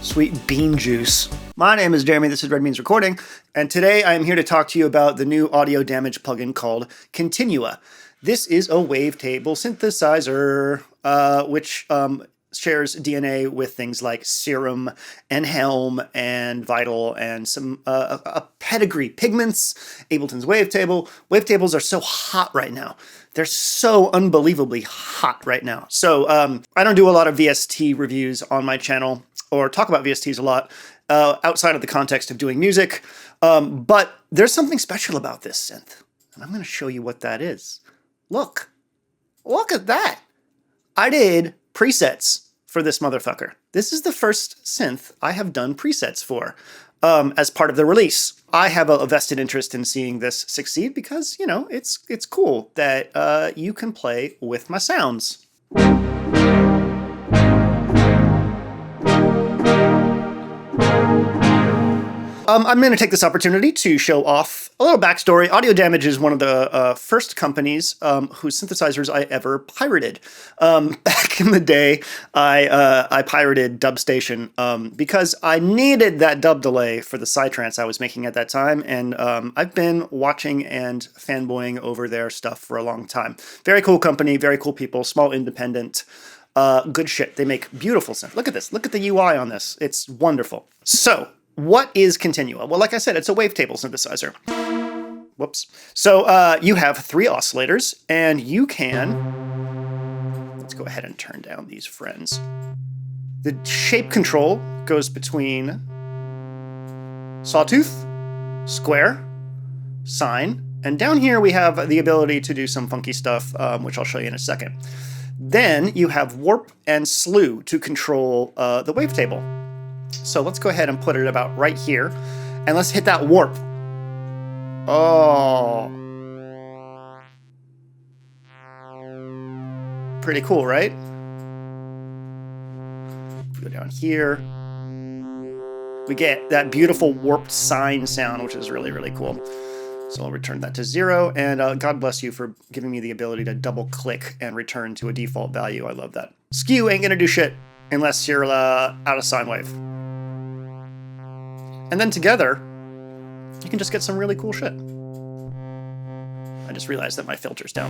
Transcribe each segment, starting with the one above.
sweet bean juice. My name is Jeremy, this is Red Means Recording, and today I am here to talk to you about the new audio damage plugin called Continua. This is a wavetable synthesizer, which shares DNA with things like Serum and Helm and Vital and some a pedigree, Pigments, Ableton's Wavetable. Wavetables are so hot right now. They're so unbelievably hot right now. So I don't do a lot of VST reviews on my channel or talk about VSTs a lot outside of the context of doing music. But there's something special about this synth, and I'm going to show you what that is. Look at that. I did presets for this motherfucker. This is the first synth I have done presets for as part of the release. I have a vested interest in seeing this succeed because, you know, it's cool that you can play with my sounds. I'm going to take this opportunity to show off a little backstory. Audio Damage is one of the first companies whose synthesizers I ever pirated. Back in the day, I pirated DubStation because I needed that dub delay for the psytrance I was making at that time, and I've been watching and fanboying over their stuff for a long time. Very cool company, very cool people, small independent. Good shit. They make beautiful synth. Look at this. Look at the UI on this. It's wonderful. So, what is Continua? Well, like I said, it's a wavetable synthesizer. Whoops. So you have 3 oscillators, and you can... Let's go ahead and turn down these friends. The shape control goes between sawtooth, square, sine, and down here we have the ability to do some funky stuff, which I'll show you in a second. Then you have warp and slew to control the wavetable. So let's go ahead and put it about right here, and let's hit that warp. Oh. Pretty cool, right? Go down here. We get that beautiful warped sine sound, which is really, really cool. So I'll return that to 0, and God bless you for giving me the ability to double click and return to a default value. I love that. Skew ain't gonna do shit unless you're out of sine wave. And then together, you can just get some really cool shit. I just realized that my filter's down.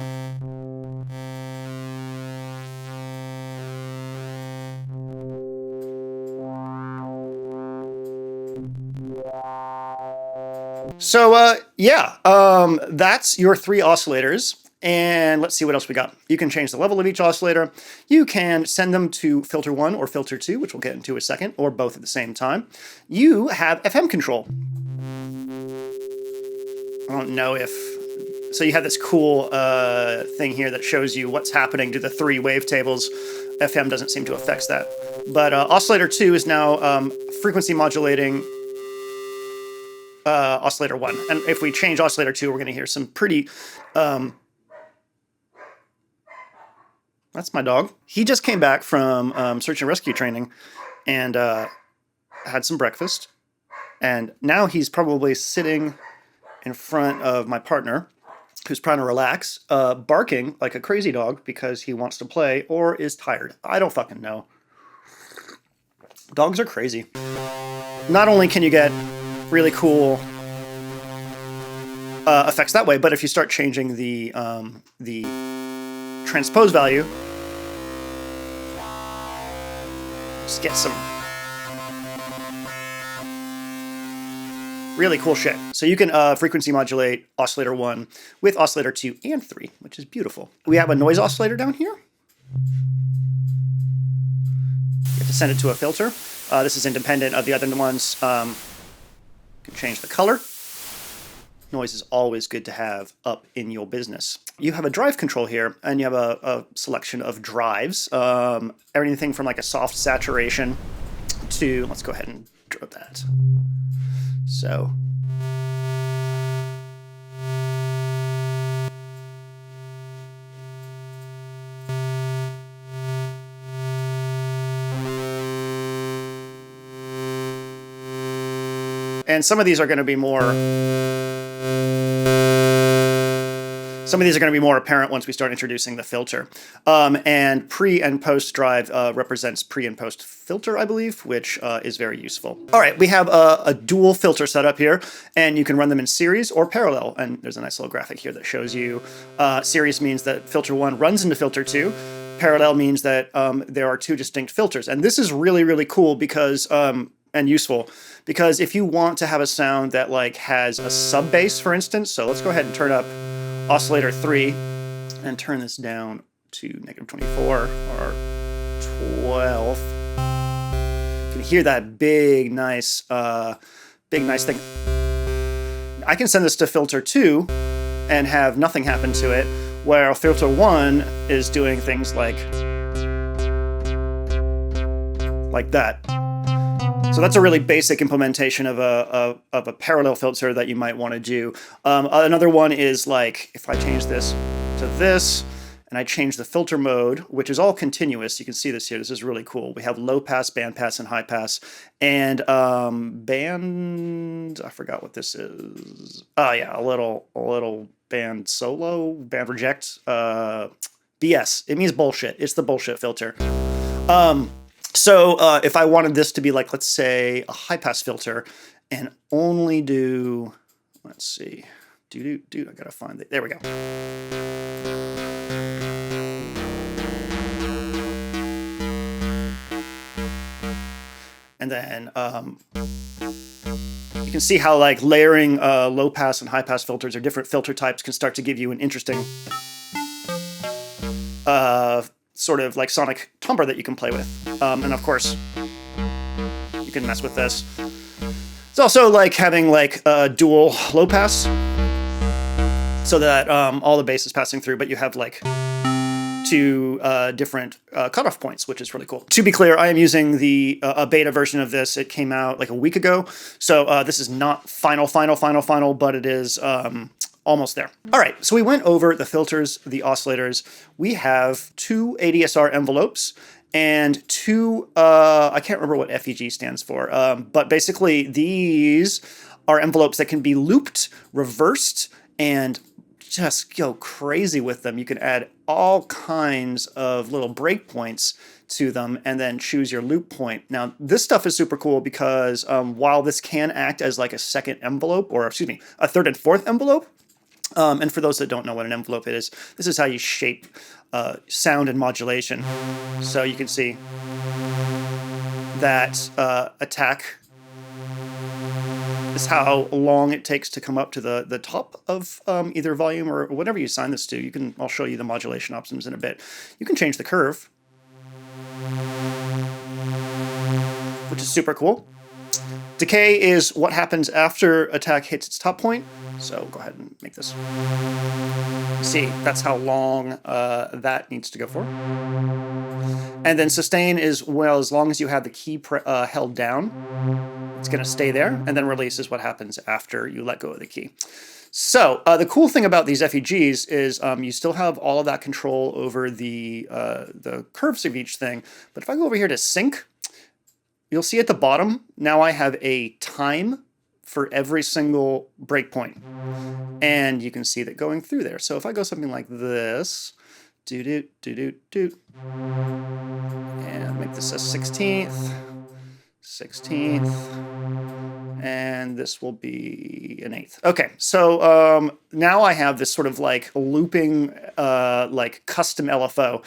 So, that's your 3 oscillators. And let's see what else we got. You can change the level of each oscillator. You can send them to filter 1 or filter 2, which we'll get into in a second, or both at the same time. You have FM control. I don't know if... So you have this cool thing here that shows you what's happening to the 3 wavetables. FM doesn't seem to affect that. But oscillator 2 is now frequency modulating oscillator 1. And if we change oscillator 2, we're going to hear some pretty... That's my dog. He just came back from search and rescue training and had some breakfast. And now he's probably sitting in front of my partner, who's trying to relax, barking like a crazy dog because he wants to play or is tired. I don't fucking know. Dogs are crazy. Not only can you get really cool effects that way, but if you start changing the transpose value, just get some really cool shit. So you can frequency modulate oscillator 1 with oscillator 2 and 3, which is beautiful. We have a noise oscillator down here. You have to send it to a filter. This is independent of the other ones. You can change the color. Noise is always good to have up in your business. You have a drive control here, and you have a selection of drives. Everything from like a soft saturation to, let's go ahead and draw that. So. And some of these are going to be more Some of these are going to be more apparent once we start introducing the filter. And pre and post drive represents pre and post filter, I believe, which is very useful. All right, we have a dual filter setup here, and you can run them in series or parallel. And there's a nice little graphic here that shows you series means that filter 1 runs into filter 2. Parallel means that there are 2 distinct filters. And this is really, really cool because and useful, because if you want to have a sound that like has a sub bass, for instance, so let's go ahead and turn up oscillator 3 and turn this down to -24 or 12. You can hear that big nice thing. I can send this to filter 2 and have nothing happen to it, where filter 1 is doing things like that. So that's a really basic implementation of a parallel filter that you might want to do. Another one is like, if I change this to this, and I change the filter mode, which is all continuous. You can see this here. This is really cool. We have low pass, band pass, and high pass. And band, I forgot what this is. Oh yeah, a little band solo, band reject. BS. It means bullshit. It's the bullshit filter. So if I wanted this to be like, let's say, a high-pass filter and only do, let's see, I gotta find it. There we go. And then you can see how like layering low-pass and high-pass filters or different filter types can start to give you an interesting sort of like sonic timbre that you can play with. And of course, you can mess with this. It's also like having like a dual low pass so that all the bass is passing through, but you have like 2 different cutoff points, which is really cool. To be clear, I am using the a beta version of this. It came out like a week ago. So this is not final, but it is almost there. All right, so we went over the filters, the oscillators. We have 2 ADSR envelopes and 2, I can't remember what FEG stands for, but basically these are envelopes that can be looped, reversed, and just go crazy with them. You can add all kinds of little breakpoints to them and then choose your loop point. Now, this stuff is super cool because while this can act as like a second envelope, or excuse me, a third and fourth envelope, and for those that don't know what an envelope is, this is how you shape sound and modulation. So you can see that attack is how long it takes to come up to the top of either volume or whatever you assign this to. I'll show you the modulation options in a bit. You can change the curve, which is super cool. Decay is what happens after attack hits its top point. So go ahead and make this. See, that's how long that needs to go for. And then sustain is, well, as long as you have the key held down, it's going to stay there. And then release is what happens after you let go of the key. So the cool thing about these FEGs is you still have all of that control over the curves of each thing. But if I go over here to sync, you'll see at the bottom, now I have a time for every single breakpoint. And you can see that going through there. So if I go something like this, and make this a 16th, and this will be an 8th. Okay, so now I have this sort of like looping, like custom LFO.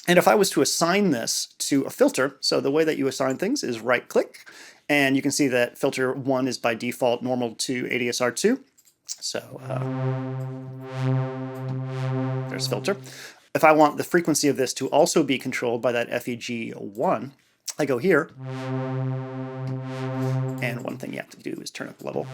And if I was to assign this to a filter, so the way that you assign things is right click, and you can see that filter 1 is by default normal to ADSR 2. So there's filter. If I want the frequency of this to also be controlled by that FEG 1, I go here, and one thing you have to do is turn up the level.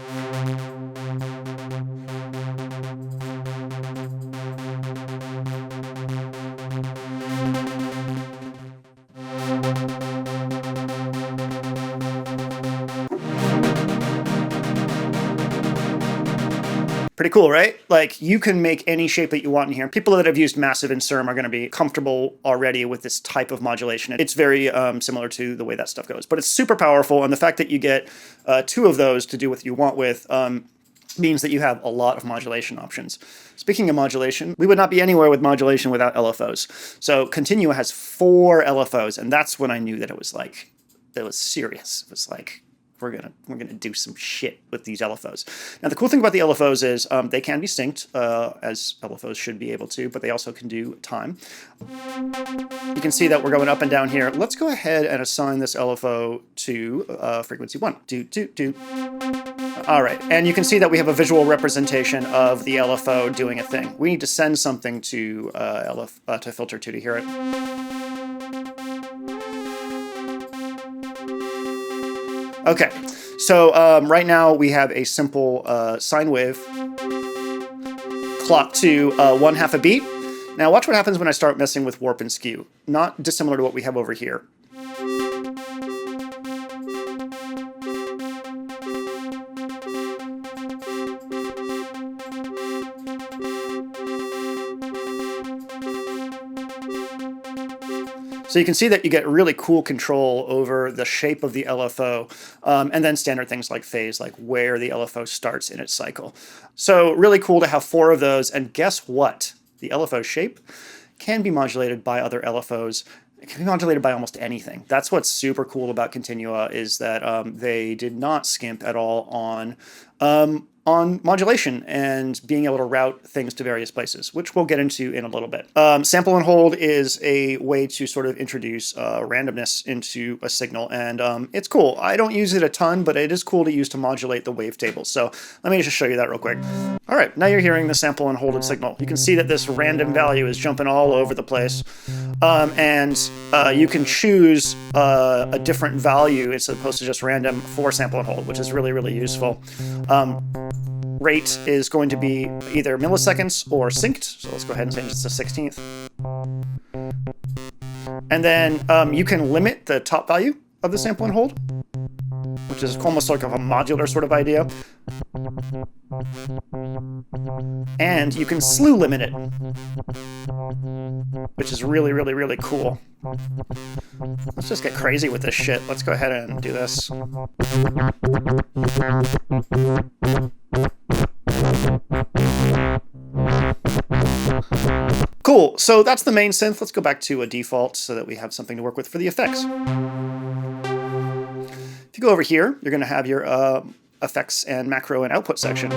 Pretty cool, right? Like, you can make any shape that you want in here. People that have used Massive and Serm are going to be comfortable already with this type of modulation. It's very similar to the way that stuff goes, but it's super powerful. And the fact that you get 2 of those to do what you want with means that you have a lot of modulation options. Speaking of modulation, we would not be anywhere with modulation without LFOs. So Continua has 4 LFOs, and that's when I knew that it was serious. It was like, we're gonna do some shit with these LFOs. Now the cool thing about the LFOs is they can be synced, as LFOs should be able to, but they also can do time. You can see that we're going up and down here. Let's go ahead and assign this LFO to frequency 1. Do. All right, and you can see that we have a visual representation of the LFO doing a thing. We need to send something to to filter 2 to hear it. Okay, so right now we have a simple sine wave clocked to 1/2 a beat. Now watch what happens when I start messing with warp and skew. Not dissimilar to what we have over here. So you can see that you get really cool control over the shape of the LFO, and then standard things like phase, like where the LFO starts in its cycle. So really cool to have 4 of those, and guess what? The LFO shape can be modulated by other LFOs. It can be modulated by almost anything. That's what's super cool about Continua, is that they did not skimp at all on modulation and being able to route things to various places, which we'll get into in a little bit. Sample and hold is a way to sort of introduce randomness into a signal, and it's cool. I don't use it a ton, but it is cool to use to modulate the wavetable. So let me just show you that real quick. All right, now you're hearing the sample and holded signal. You can see that this random value is jumping all over the place, and you can choose a different value as opposed to just random for sample and hold, which is really, really useful. Rate is going to be either milliseconds or synced. So let's go ahead and change this to 16th. And then you can limit the top value of the sample and hold, which is almost like a modular sort of idea. And you can slew limit it, which is really, really, really cool. Let's just get crazy with this shit. Let's go ahead and do this. Cool, so that's the main synth. Let's go back to a default so that we have something to work with for the effects. If you go over here, you're going to have your effects and macro and output section.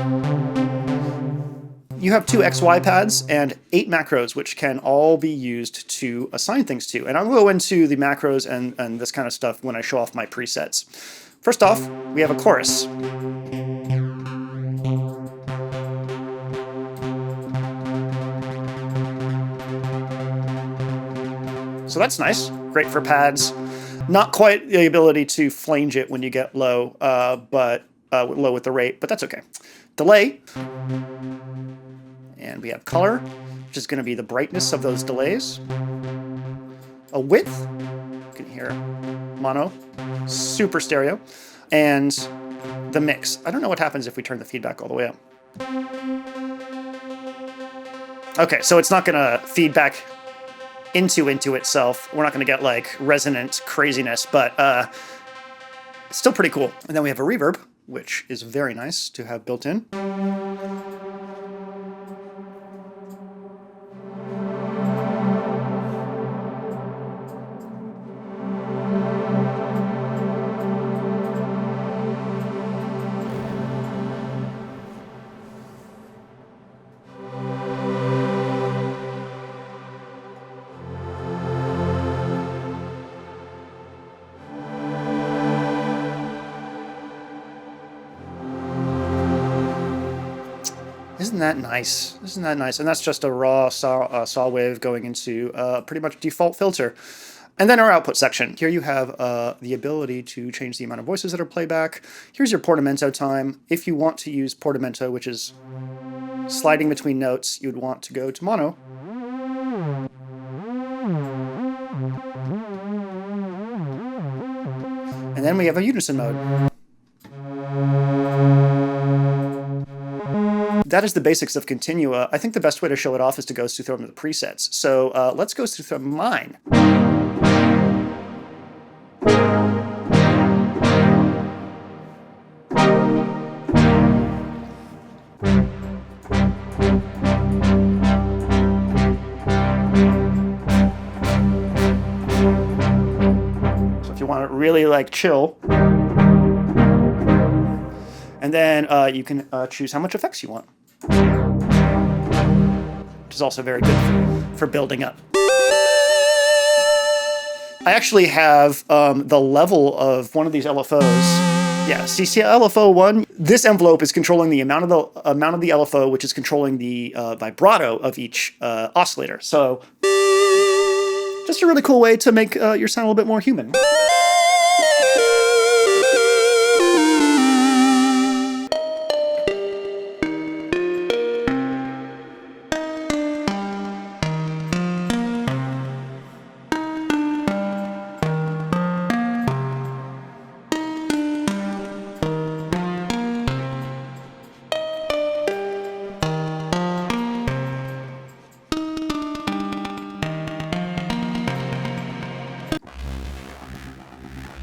You have 2 XY pads and 8 macros, which can all be used to assign things to. And I'll go into the macros and this kind of stuff when I show off my presets. First off, we have a chorus. So that's nice, great for pads. Not quite the ability to flange it when you get low, but low with the rate, but that's okay. Delay, and we have color, which is going to be the brightness of those delays. A width, you can hear mono, super stereo, and the mix. I don't know what happens if we turn the feedback all the way up. Okay, so it's not going to feedback into itself. We're not going to get like resonant craziness, but it's still pretty cool. And then we have a reverb, which is very nice to have built in. Isn't that nice? Isn't that nice? And that's just a raw saw wave going into pretty much default filter. And then our output section. Here you have the ability to change the amount of voices that are playback. Here's your portamento time. If you want to use portamento, which is sliding between notes, you'd want to go to mono. And then we have a unison mode. That is the basics of Continua. I think the best way to show it off is to go through some of the presets. So let's go through mine. really like chill. And then you can choose how much effects you want, which is also very good for building up. I actually have the level of one of these LFOs. Yeah, see LFO 1. This envelope is controlling the amount of the LFO, which is controlling the vibrato of each oscillator. So just a really cool way to make your sound a little bit more human.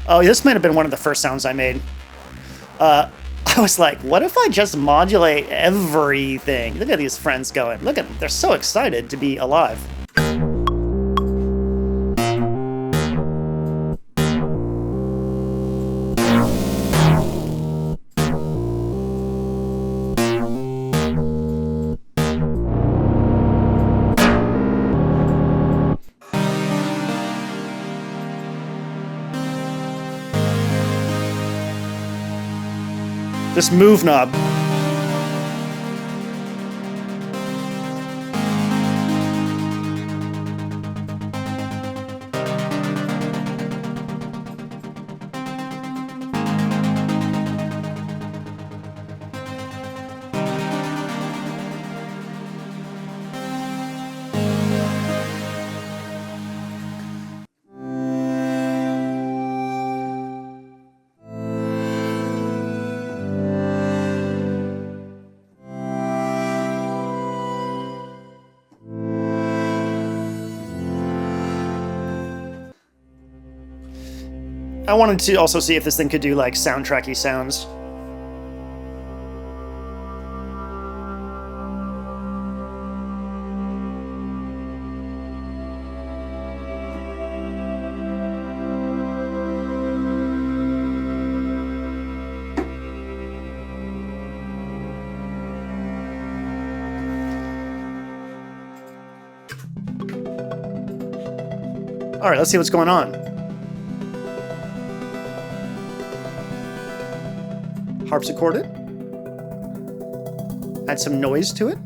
Oh, this might have been one of the first sounds I made. I was like, what if I just modulate everything? Look at these friends going. Look at them. They're so excited to be alive. This move knob. I wanted to also see if this thing could do like soundtracky sounds. All right, let's see what's going on. Harpsichord it. Add some noise to it.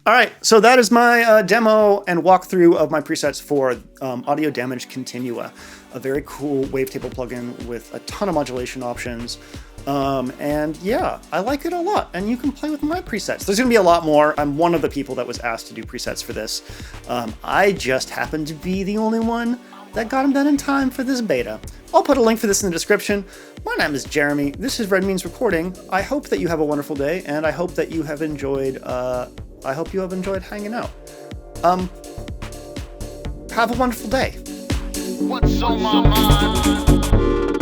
All right, so that is my demo and walkthrough of my presets for Audio Damage Continua, a very cool wavetable plugin with a ton of modulation options. And yeah, I like it a lot, and you can play with my presets. There's gonna be a lot more. I'm one of the people that was asked to do presets for this. I just happened to be the only one that got them done in time for this beta. I'll put a link for this in the description. My name is Jeremy. This is Red Means Recording. I hope that you have a wonderful day, and I hope that you have enjoyed. Hanging out. Have a wonderful day. What's on my mind?